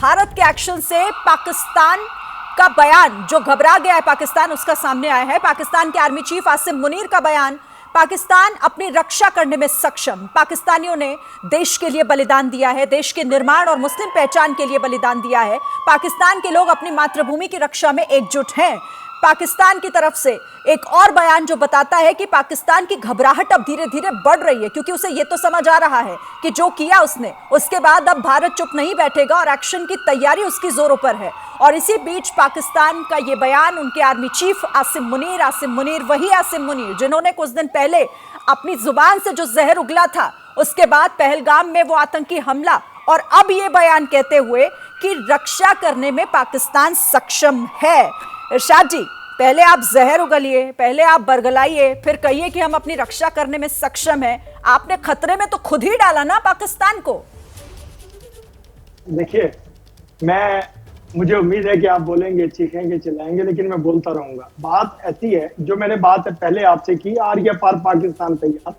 भारत के एक्शन से पाकिस्तान का बयान, जो घबरा गया है पाकिस्तान, उसका सामने आया है। पाकिस्तान के आर्मी चीफ आसिम मुनीर का बयान, पाकिस्तान अपनी रक्षा करने में सक्षम। पाकिस्तानियों ने देश के लिए बलिदान दिया है, देश के निर्माण और मुस्लिम पहचान के लिए बलिदान दिया है। पाकिस्तान के लोग अपनी मातृभूमि की रक्षा में एकजुट हैं। पाकिस्तान की तरफ से एक और बयान जो बताता है कि पाकिस्तान की घबराहट अब धीरे धीरे बढ़ रही है, क्योंकि उसे यह तो समझ आ रहा है कि जो किया उसने, उसके बाद अब भारत चुप नहीं बैठेगा और एक्शन की तैयारी उसकी जोरों पर है। और इसी बीच पाकिस्तान का यह बयान, उनके आर्मी चीफ आसिम मुनीर वही आसिम मुनीर जिन्होंने कुछ दिन पहले अपनी जुबान से जो जहर उगला था, उसके बाद पहलगाम में वो आतंकी हमला, और अब ये बयान कहते हुए कि रक्षा करने में पाकिस्तान सक्षम है। इरशाद जी, पहले आप जहर उगलिए, पहले आप बरगलाइए, फिर कहिए कि हम अपनी रक्षा करने में सक्षम हैं। आपने खतरे में तो खुद ही डाला ना पाकिस्तान को। देखिए, मुझे उम्मीद है कि आप बोलेंगे, चीखेंगे, चिल्लाएंगे, लेकिन मैं बोलता रहूंगा। बात ऐसी है, जो मैंने बात पहले आपसे की, आर्य पार पाकिस्तान तैयार,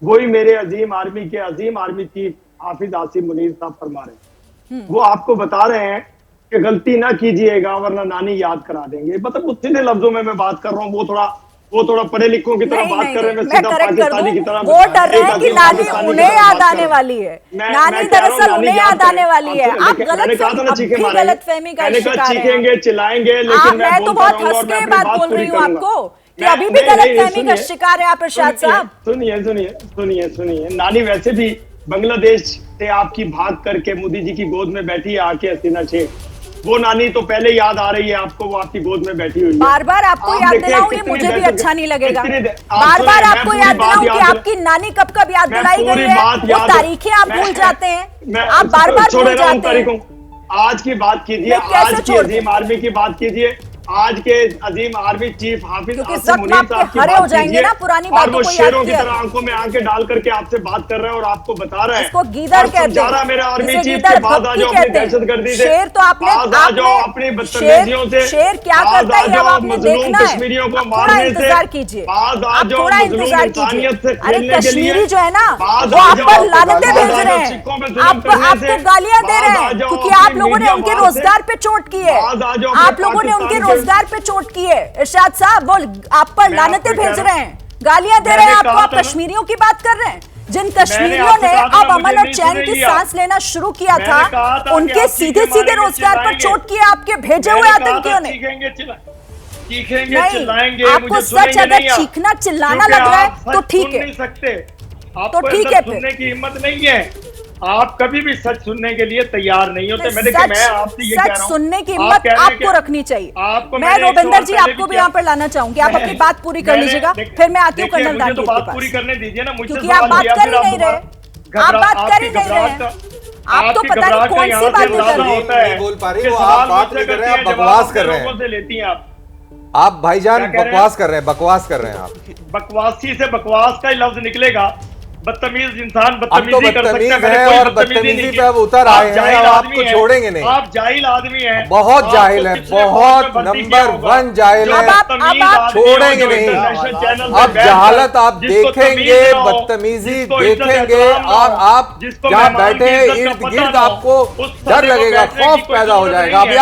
वही मेरे अजीम आर्मी चीफ हाफिज आसिम मुनीर साहब फरमा रहे। वो आपको बता रहे हैं कि गलती ना कीजिएगा वरना नानी याद करा देंगे। मतलब उस सीधे लफ्जों में मैं बात कर रहा हूँ। वो थोड़ा पढ़े लिखों की तरह बात कर रहे हैं, मैं सीधा पाकिस्तानी की तरह। वो डर रहे हैं कि नानी उन्हें याद आने वाली है। नानी दरअसल उन्हें याद आने वाली है। आप गलतफहमी का शिकार हैं। चीखेंगे, चिल्लाएंगे, लेकिन मैं तो बहुत हंस के बात बोल रही हूँ आपको कि अभी भी गलतफहमी का शिकार है आप इरशाद साहब। सुनिए, नानी वैसे भी बांग्लादेश से आपकी भाग करके मोदी जी की गोद में बैठी है आके हसीना शेख। वो नानी तो पहले याद आ रही है आपको, वो आपकी गोद में बैठी हुई है। बार बार आपको याद दिलाऊं ये मुझे भी अच्छा नहीं लगेगा। बार बार आपको याद दिलाऊं कि आपकी नानी कब कब याद दिलाई गई है, वो तारीखें आप भूल जाते हैं। आप बार बार भूल जाते हैं। आज की बात कीजिए, आज की अजीम आर्मी की बात कीजिए, आज के अजीम आर्मी चीफ हाफिज आसिम मुनीर साहब की बात कीजिए, और वो शेरों की तरह आंखों में आंखें डाल करके आपसे बात कर रहे हैं और आपको बता रहे हैं। इसको गीदड़ कहते हैं। मेरे आर्मी चीफ के बाद आ जाओ अपनी दहशतगर्दी से, शेर तो आपने आ जाओ अपनी बदतमीजियों से, शेर क्या करता है अब आपने देखना है। कश्मीरियों को थोड़ा मारने से, इंतजार कीजिए, आप थोड़ा इंतजार कीजिए। अरे खेलने के लिए कश्मीरी जो है ना, वो आप पर लानतें भेज रहे हैं, आपको गालियां दे रहे हैं, क्योंकि आप लोगों ने उनके रोजगार पे चोट की है। आप लोगों ने उनके रोजगार पे चोट की है। इरशाद साहब, बोल आप पर लानतें भेज रहे हैं, गालियां दे रहे हैं आपको। आप कश्मीरियों की बात कर रहे हैं, जिन कश्मीरियों ने अब अमन और चैन की सांस लेना शुरू किया था, उनके सीधे सीधे रोजगार पर चोट किया आपके भेजे हुए आतंकियों ने। नहीं, आपको सच अगर चीखना चिल्लाना लग रहा है तो ठीक है, तो ठीक है। सुनने की हिम्मत नहीं है, आप कभी भी सच सुनने के लिए तैयार नहीं होते। मैं आपसे ये कह रहा हूं, सुनने की हिम्मत आपको रखनी चाहिए। मैं रोबिंदर जी आपको भी यहाँ पर लाना चाहूंगी, आप अपनी बात पूरी कर लीजिएगा, फिर मैं आती हूँ कर्नल दानिश के पास। पूरी करने दीजिए ना, मुझे क्योंकि आप बात कर ही नहीं रहे, आप बात कर ही नहीं रहे। आप तो पता नहीं कौन सी बात कर रहे हैं, नहीं बोल पा रही, वो आप बात नहीं कर रहे हैं, आप बकवास कर रहे हैं। लेती हैं आप भाईजान, बकवास कर रहे हैं आप। बकवासी से बकवास का ही लफ्ज निकलेगा। बदतमीज इंसान बदतमीजी कर सकता है, और बदतमीजी पे अब उतर आए हैं, आपको छोड़ेंगे नहीं। आप जाहिल आदमी हैं, बहुत जाहिल है, बहुत नंबर 1 जाहिल है, छोड़ेंगे नहीं। अब जहालत आप देखेंगे, बदतमीजी देखेंगे, और आप जहाँ बैठे हैं इर्द गिर्द आपको डर लगेगा, खौफ पैदा हो जाएगा। अभी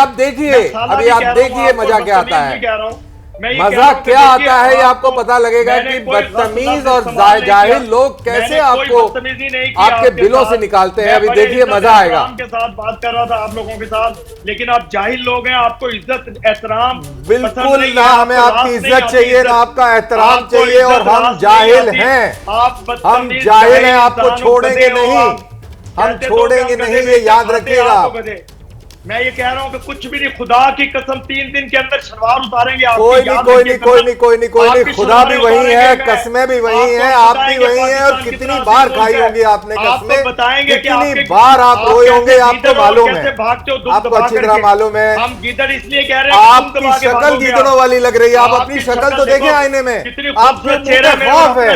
आप देखिए मजा क्या आता है। मजा क्या आता है ये आपको पता लगेगा कि बदतमीज और जाहिल लोग कैसे आपको आपके दिलों से निकालते हैं। अभी देखिए मजा आएगा। के साथ बात कर रहा था आप लोगों के साथ, लेकिन आप जाहिल लोग हैं, आपको इज्जत एहतराम बिल्कुल ना, हमें आपकी इज्जत चाहिए ना आपका एहतराम चाहिए, और हम जाहिल हैं, हम जाहिल हैं, आपको छोड़ेंगे नहीं, हम छोड़ेंगे नहीं, ये याद रखिएगा। मैं ये कह रहा हूँ कि कुछ भी नहीं, खुदा की कसम 3 दिन के अंदर शलवार उतारेंगे। कोई नहीं, खुदा भी वही है, कस्में भी वही हैं, आप भी वही हैं, और कितनी बार खाई होंगी आपने कस्में, बताएंगे कितनी बार आप रोए होंगे, आपको मालूम है, आपको अच्छी तरह मालूम है। हम गीदड़ इसलिए कह रहे हैं, आपकी शक्ल गीदड़ों वाली लग रही है, आप अपनी शक्ल तो देखें आईने में, आपके मुंह पे खौफ है,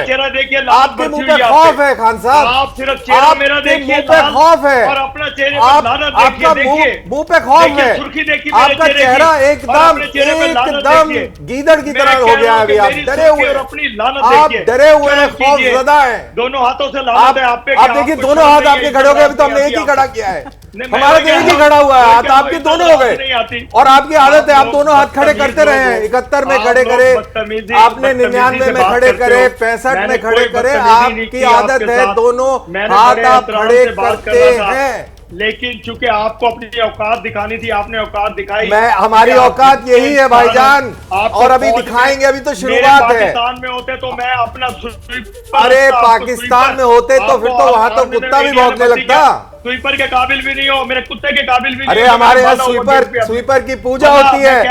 आपके मुंह पे खौफ है खान साहब, आप सिर्फ चेहरा मेरा देखिए, मुंह पे खौफ है, और अपना चेहरा आपका मुंह पे खौफ है, आपका चेहरा एकदम गीदड़ की तरह हो गया है। अभी आप डरे हुए हैं, खौफ ज़दा है, दोनों हाथों से लानत है आप पे। आप देखिए दोनों हाथ आपके खड़े हो गए, अभी तो हमने एक ही खड़ा किया है। हमारा तो एक ही खड़ा हुआ है, हाथ आपके दोनों हो गए। और आपकी आदत है, आप दोनों हाथ खड़े करते रहे हैं। 71 में खड़े करे आपने, 99 में खड़े करे, 65 में खड़े करे, आपकी आदत है दोनों हाथ आप खड़े करते हैं। लेकिन चूंकि आपको अपनी औकात दिखानी थी, आपने औकात दिखाई। हमारी औकात यही है भाईजान, और अभी दिखाएंगे, अभी तो शुरुआत है। पाकिस्तान में होते तो मैं अपना अरे पाकिस्तान में होते तो फिर तो वहां तो कुत्ता भी भौंकने लगता। स्वीपर के काबिल भी नहीं हो, मेरे कुत्ते के काबिल भी नहीं। अरे हमारे यहाँ स्वीपर की पूजा होती है,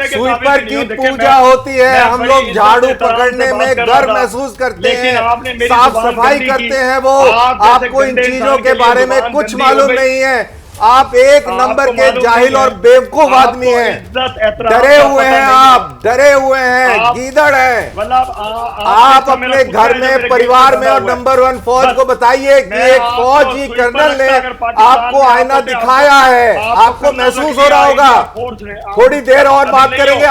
स्वीपर की पूजा होती है। हम लोग झाड़ू पकड़ने में गर्व महसूस करते हैं, साफ सफाई करते हैं। वो आपको इन चीजों के बारे में कुछ मालूम नहीं है। आप एक नंबर के जाहिल और बेवकूफ आदमी हैं, डरे हुए हैं, आप डरे हुए हैं, गीदड़ हैं। आप अपने घर में, परिवार में और नंबर 1 फौज को बताइए कि एक फौजी कर्नल ने आपको आईना दिखाया है, आपको महसूस हो रहा होगा। थोड़ी देर और बात करेंगे,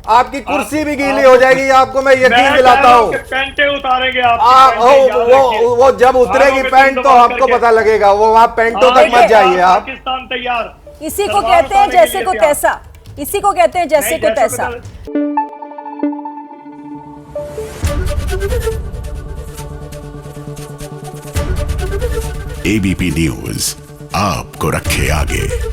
आपकी कुर्सी भी गीली हो जाएगी, आपको मैं यकीन दिलाता हूँ। पैंटे उतारेंगे वो जब उतरेगी पैंट तो आपको पता लगेगा। वो वहाँ पैंटों तक मत जाइए आप। पाकिस्तान तैयार, इसी को कहते हैं जैसे को तैसा, इसी को कहते हैं जैसे को तैसा। एबीपी न्यूज आपको रखे आगे।